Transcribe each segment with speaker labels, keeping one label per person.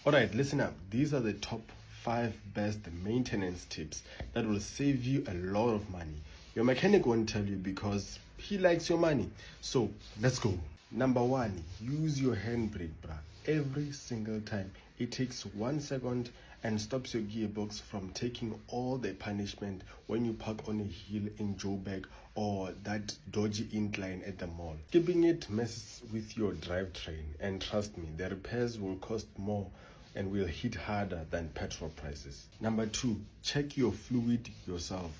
Speaker 1: Alright, listen up. These are the top 5 best maintenance tips that will save you a lot of money. Your mechanic won't tell you because he likes your money. So let's go. Number 1, use your handbrake, bruh. Every single time. It takes 1 second and stops your gearbox from taking all the punishment when you park on a hill in Joburg or that dodgy incline at the mall. Skipping it messes with your drivetrain, and trust me, the repairs will cost more and will hit harder than petrol prices. Number 2, check your fluid yourself.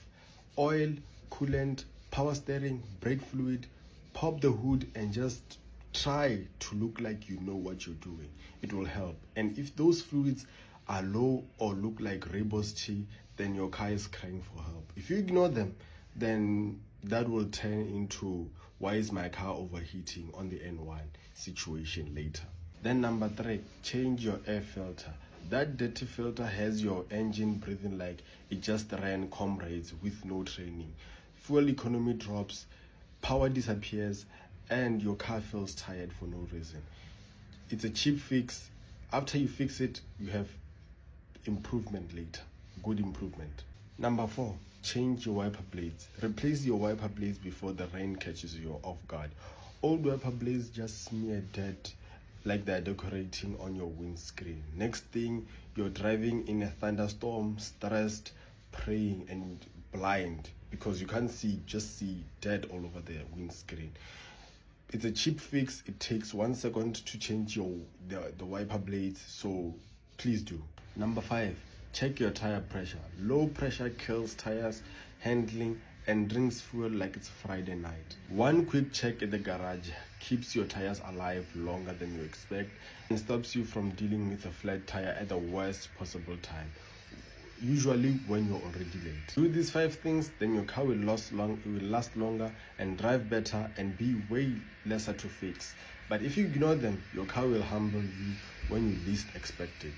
Speaker 1: Oil, coolant, power steering, brake fluid. Pop the hood and just try to look like you know what you're doing. It will help. And if those fluids are low or look like Rooibos tea, then your car is crying for help. If you ignore them, then that will turn into why is my car overheating on the N1 situation later. Then number 3, change your air filter. That dirty filter has your engine breathing like it just ran comrades with no training. Fuel economy drops, power disappears, and your car feels tired for no reason. It's a cheap fix. After you fix it, you have improvement later. Good improvement. Number 4, change your wiper blades. Replace your wiper blades before the rain catches you off guard. Old wiper blades just smear dirt like they're decorating on your windscreen. Next thing, you're driving in a thunderstorm, stressed, praying, and blind because you can't see, just see dirt all over the windscreen. It's a cheap fix. It takes 1 second to change the wiper blades, so please do. Number 5, check your tire pressure. Low pressure kills tires, handling, and drinks fuel like it's Friday night. One quick check at the garage keeps your tires alive longer than you expect and stops you from dealing with a flat tire at the worst possible time, usually when you're already late. Do these 5 things, then your car will last longer and drive better and be way lesser to fix. But if you ignore them, your car will humble you when you least expect it.